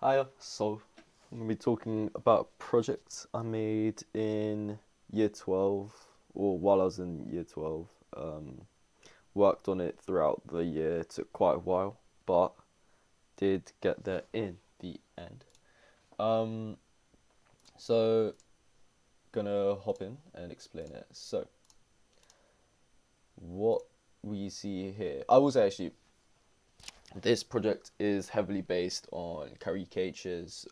Hiya. So, I'm going to be talking about a project I made in year 12, or while I was in year 12. Um, Worked on it throughout the year, took quite a while, but did get there in the end. Um, so, gonna hop in and explain it. So, what we see here, I will say actually, this project is heavily based on Kerry Cage's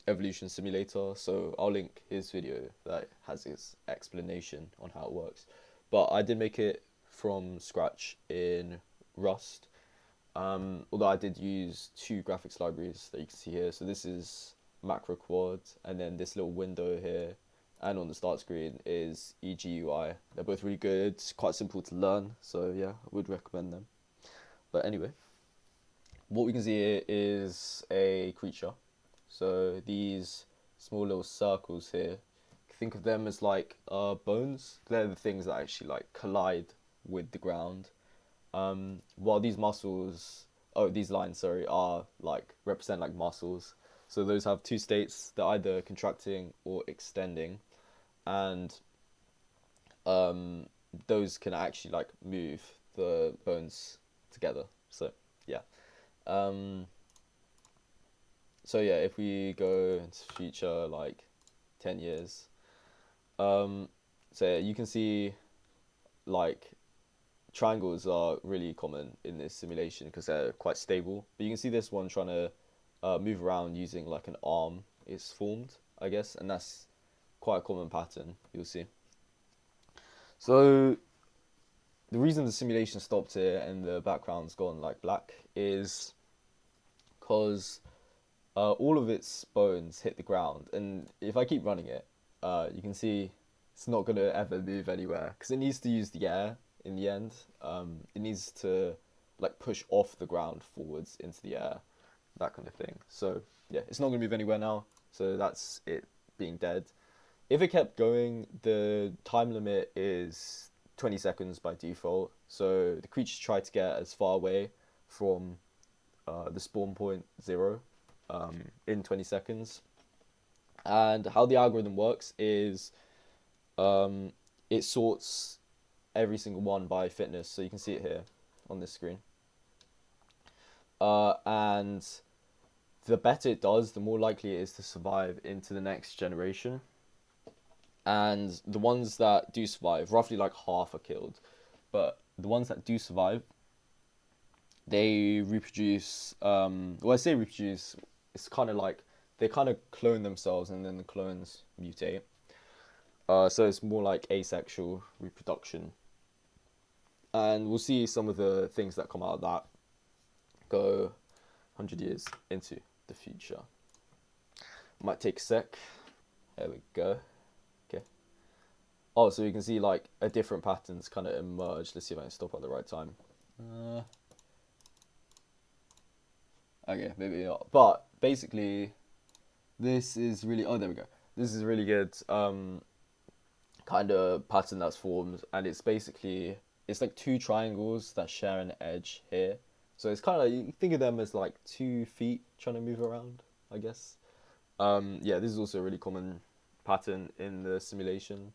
evolution simulator, so I'll link his video that has his explanation on how it works. But I did make it from scratch in Rust, although I did use two graphics libraries that you can see here. So this is Macro Quad, and then this little window here, and on the start screen is EGUI. They're both really good, quite simple to learn, so yeah, I would recommend them. But anyway, what we can see here is a creature. So these small little circles here, think of them as like bones. They're the things that actually like collide with the ground. While these muscles, these lines, sorry, are like represent like muscles. So those have two states. They're either contracting or extending, and those can actually like move the bones together. So yeah. Um, so yeah, if we go into the future like 10 years, so yeah, you can see like triangles are really common in this simulation because they're quite stable. But you can see this one trying to move around using like an arm is formed, I guess, and that's quite a common pattern you'll see. So the reason the simulation stopped here and the background's gone like black is because all of its bones hit the ground, and if I keep running it, you can see it's not gonna ever move anywhere because it needs to use the air in the end. It needs to like push off the ground forwards into the air, that kind of thing. So yeah, it's not gonna move anywhere now. So that's it being dead. If it kept going, the time limit is 20 seconds by default. So the creatures try to get as far away from the spawn point 0 in 20 seconds. And how the algorithm works is it sorts every single one by fitness. So you can see it here on this screen. And the better it does, the more likely it is to survive into the next generation. And the ones that do survive, roughly like half are killed. But the ones that do survive, they reproduce. Well, I say reproduce. It's kind of like they kind of clone themselves, and then the clones mutate. So it's more like asexual reproduction, and we'll see some of the things that come out of that go 100 years into the future. Might take a sec. There we go. Okay. Oh, so you can see like a different patterns kind of emerge. Let's see if I can stop at the right time. Okay, maybe not. But basically, this is really. Oh, there we go. This is really good. Kind of pattern that's formed, and it's basically it's like two triangles that share an edge here. So it's kind of like you think of them as like 2 feet trying to move around, I guess. Yeah, this is also a really common pattern in the simulation.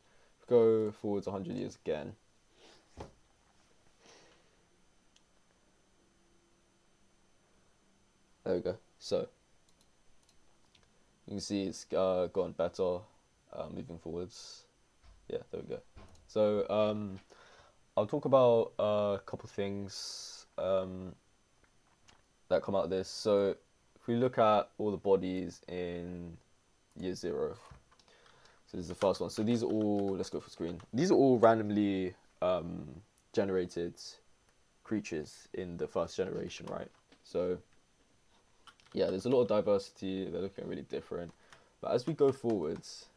Go forwards 100 years again. There we go. So you can see it's gotten better moving forwards. Yeah, there we go. So I'll talk about a couple things that come out of this. So if we look at all the bodies in year 0, so this is the first one. So these are all, let's go for screen. These are all randomly generated creatures in the first generation, right? So yeah, there's a lot of diversity. They're looking really different. But as we go forwards,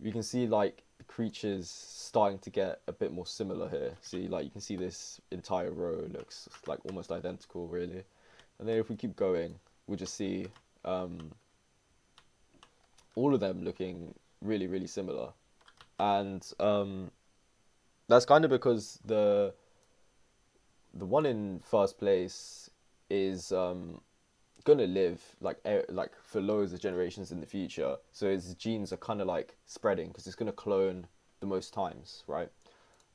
we can see like the creatures starting to get a bit more similar here. See, like you can see this entire row looks like almost identical, really. And then if we keep going, we'll just see all of them looking really, really similar. And that's kind of because the one in first place is gonna live like for loads of generations in the future. So its genes are kind of like spreading because it's gonna clone the most times, right?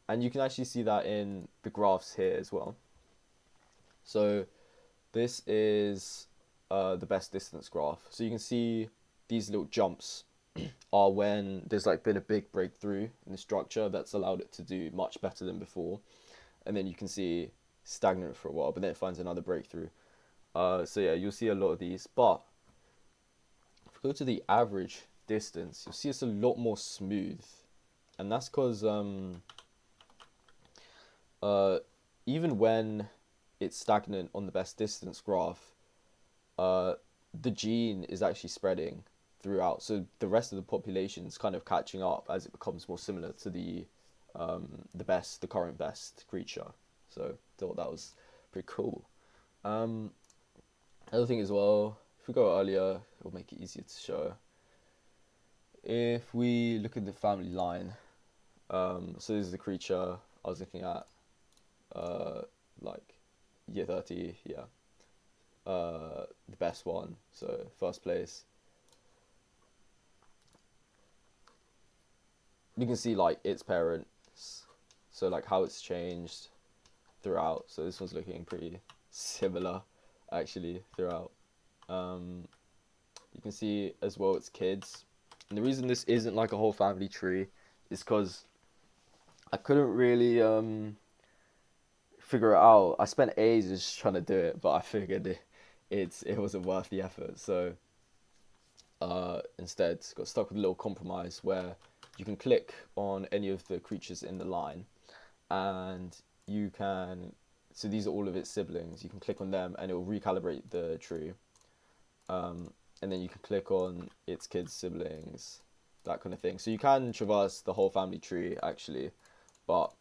And you can actually see that in the graphs here as well. So this is the best distance graph. So you can see these little jumps are when there's like been a big breakthrough in the structure that's allowed it to do much better than before, and then you can see stagnant for a while, but then it finds another breakthrough. So yeah, you'll see a lot of these, but if we go to the average distance, you'll see it's a lot more smooth, and that's because even when it's stagnant on the best distance graph, the gene is actually spreading throughout. So the rest of the population is kind of catching up as it becomes more similar to the current best creature. So I thought that was pretty cool. Another thing as well, if we go earlier, it'll make it easier to show. If we look at the family line, so this is the creature I was looking at, like year 30, yeah. The best one, so first place. You can see like its parents, so like how it's changed throughout. So this one's looking pretty similar actually throughout. You can see as well its kids, and the reason this isn't like a whole family tree is because I couldn't really figure it out. I spent ages trying to do it, but I figured it wasn't worth the effort. So instead, got stuck with a little compromise where you can click on any of the creatures in the line, and you can. So these are all of its siblings. You can click on them, and it will recalibrate the tree. And then you can click on its kids' siblings, that kind of thing. So you can traverse the whole family tree actually, but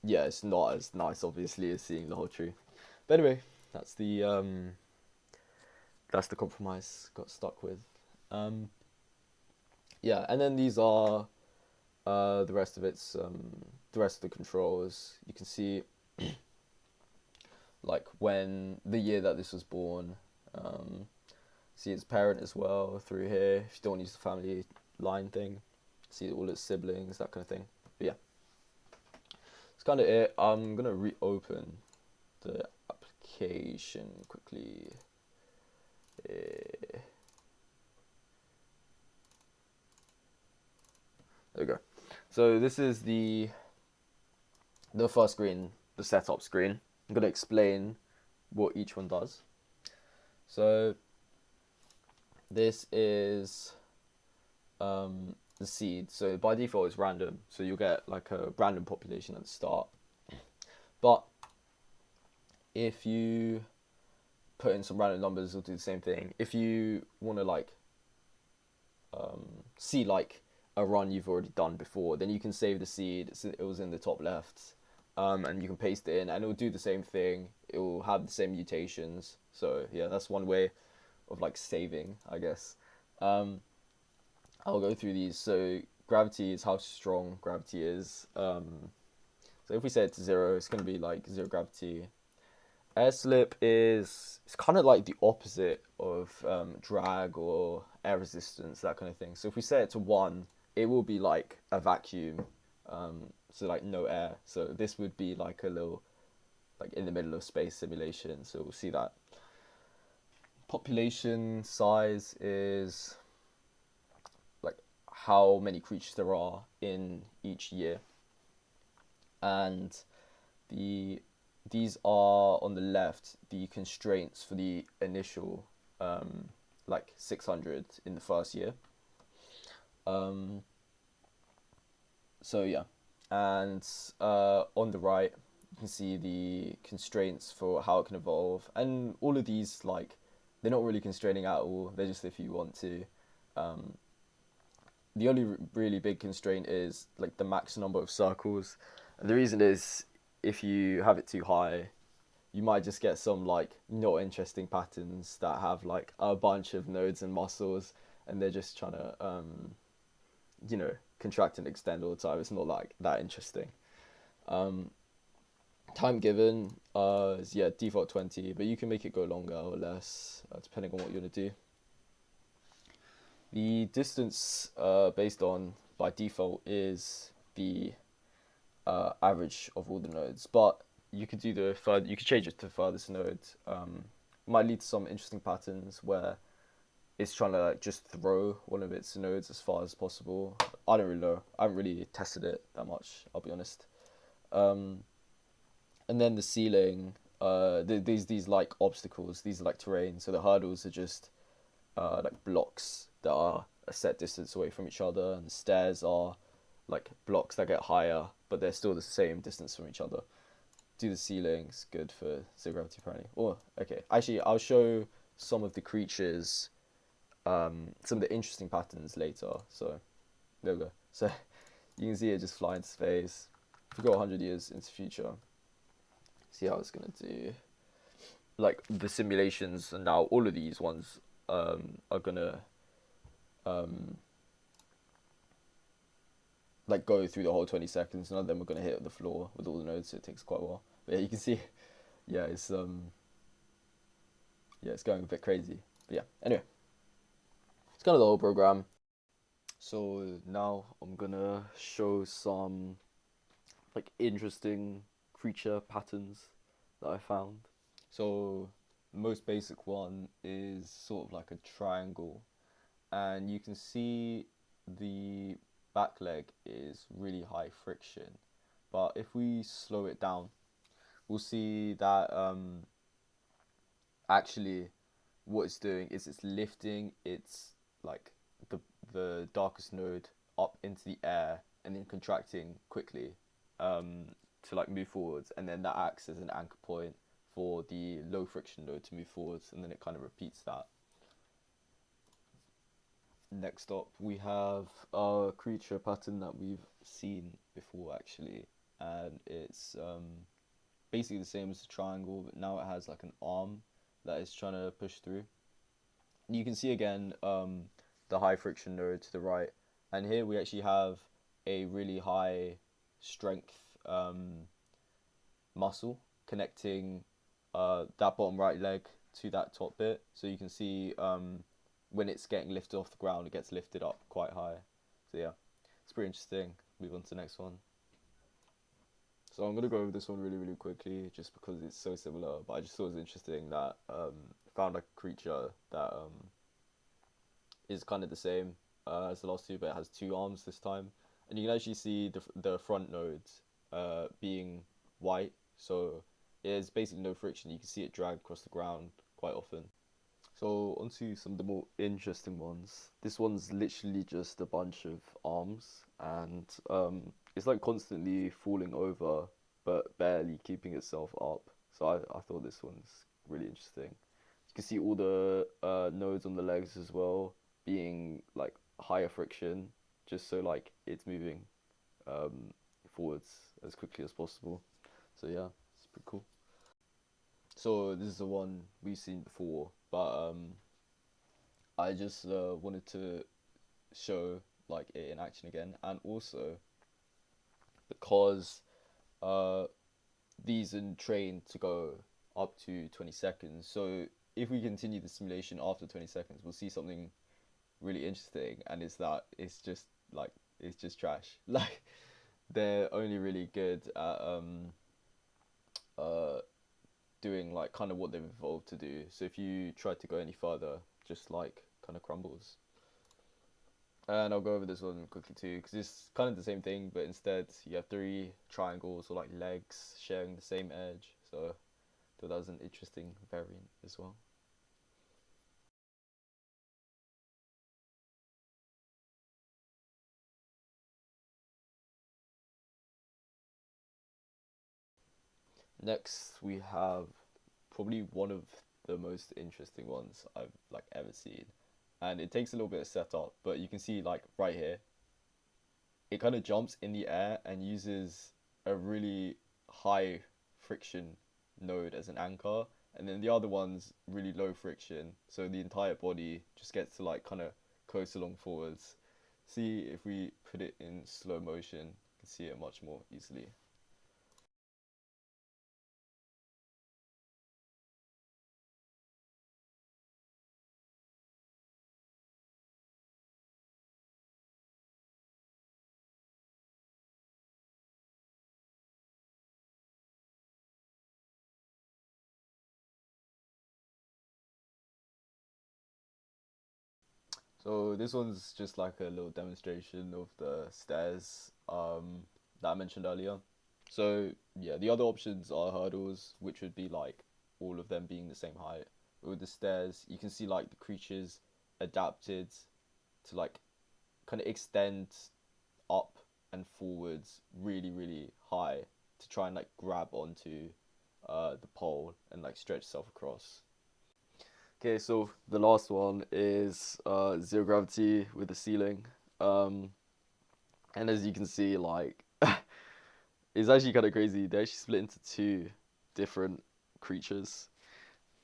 yeah, it's not as nice obviously as seeing the whole tree. But anyway, that's the compromise got stuck with. Yeah, and then these are the rest of its the rest of the controls. You can see like when the year that this was born. See its parent as well through here. If you don't use the family line thing, see all its siblings, that kind of thing. But yeah, that's kind of it. I'm gonna reopen the application quickly. There we go. So this is the first screen, the setup screen. I'm gonna explain what each one does. So this is the seed. So by default it's random. So you'll get like a random population at the start. But if you put in some random numbers, it'll do the same thing. If you want to like see like a run you've already done before, then you can save the seed. So it was in the top left. And you can paste it in and it will do the same thing. It will have the same mutations. So yeah, that's one way of like saving, I guess. I'll go through these. So gravity is how strong gravity is. So if we set it to 0, it's going to be like 0 gravity. Air slip is, it's kind of like the opposite of drag or air resistance, that kind of thing. So if we set it to 1, it will be like a vacuum. So like no air. So this would be like a little, like in the middle of space simulation. So we'll see that. Population size is like how many creatures there are in each year. And these are on the left, the constraints for the initial like 600 in the first year. So yeah, and on the right you can see the constraints for how it can evolve, and all of these, like, they're not really constraining at all, they're just if you want to. The only really big constraint is like the max number of circles, and the reason is if you have it too high you might just get some like not interesting patterns that have like a bunch of nodes and muscles and they're just trying to contract and extend all the time. It's not like that interesting. Time given, is yeah, default 20, but you can make it go longer or less, depending on what you want to do. The distance, based on by default, is the average of all the nodes, but you could do the further, you could change it to the furthest node. Might lead to some interesting patterns where it's trying to like just throw one of its nodes as far as possible. I don't really know. I haven't really tested it that much. I'll be honest. Um, and then the ceiling, these like obstacles. These are like terrain. So the hurdles are just like blocks that are a set distance away from each other, and the stairs are like blocks that get higher, but they're still the same distance from each other. Do the ceilings, good for zero gravity apparently. Or okay, actually, I'll show some of the creatures, some of the interesting patterns later. So there we go. So you can see it just fly into space. If we go 100 years into the future, see how it's gonna do. Like the simulations, and now all of these ones are gonna um, like go through the whole 20 seconds. None of them are gonna hit the floor with all the nodes, so it takes quite a while. But yeah, you can see, yeah, it's going a bit crazy. But yeah, anyway, it's kind of the whole program. So now I'm gonna show some like interesting creature patterns that I found. So the most basic one is sort of like a triangle, and you can see the back leg is really high friction. But if we slow it down, we'll see that actually what it's doing is it's lifting its like the darkest node up into the air and then contracting quickly um, to like move forwards, and then that acts as an anchor point for the low friction node to move forwards, and then it kind of repeats that. Next up, we have a creature pattern that we've seen before actually, and it's basically the same as the triangle, but now it has like an arm that is trying to push through. You can see again the high friction node to the right, and here we actually have a really high strength muscle connecting that bottom right leg to that top bit. So you can see when it's getting lifted off the ground, it gets lifted up quite high. So yeah, it's pretty interesting. Move on to the next one. So I'm gonna go over this one really, really quickly, just because it's so similar. But I just thought it was interesting that found a creature that is kind of the same as the last two, but it has two arms this time, and you can actually see the front nodes being white, so it's basically no friction. You can see it drag across the ground quite often. So onto some of the more interesting ones. This one's literally just a bunch of arms, and it's like constantly falling over, but barely keeping itself up. So I thought this one's really interesting. You can see all the nodes on the legs as well being like higher friction, just so like it's moving um, forwards as quickly as possible. So yeah, it's pretty cool. So this is the one we've seen before, but I just wanted to show like it in action again, and also because uh, these are trained to go up to 20 seconds. So if we continue the simulation after 20 seconds, we'll see something really interesting, and it's that it's just trash. Like they're only really good at uh doing like kind of what they've evolved to do. So if you try to go any further, just like kind of crumbles. And I'll go over this one quickly too, because it's kind of the same thing, but instead you have three triangles or like legs sharing the same edge. So thought that was an interesting variant as well. Next, we have probably one of the most interesting ones I've like ever seen, and it takes a little bit of setup, but you can see like right here, it kind of jumps in the air and uses a really high friction node as an anchor, and then the other one's really low friction, so the entire body just gets to like kind of coast along forwards. See if we put it in slow motion, you can see it much more easily. So this one's just like a little demonstration of the stairs that I mentioned earlier. So yeah, the other options are hurdles, which would be like all of them being the same height. But with the stairs, you can see like the creatures adapted to like kind of extend up and forwards really really high to try and like grab onto the pole and like stretch itself across. Okay, so the last one is zero gravity with the ceiling. Um, and as you can see, like it's actually kind of crazy. They actually split into two different creatures,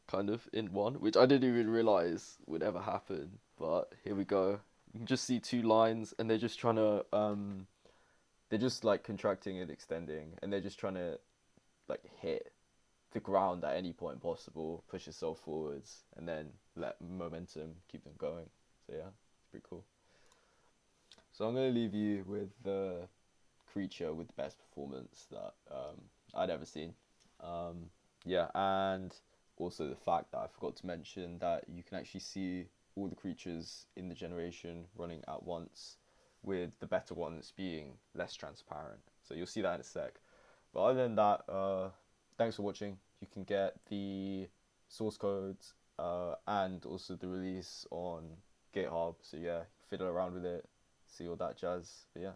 kind of in one, which I didn't even realize would ever happen. But here we go. You can just see two lines, and they're just trying to they're just like contracting and extending, and they're just trying to like hit the ground at any point possible, push yourself forwards, and then let momentum keep them going. So yeah, it's pretty cool. So I'm gonna leave you with the creature with the best performance that I'd ever seen. Yeah, and also the fact that I forgot to mention that you can actually see all the creatures in the generation running at once, with the better ones being less transparent. So you'll see that in a sec. But other than that, thanks for watching. You can get the source codes and also the release on GitHub. So yeah, fiddle around with it, see all that jazz. But yeah,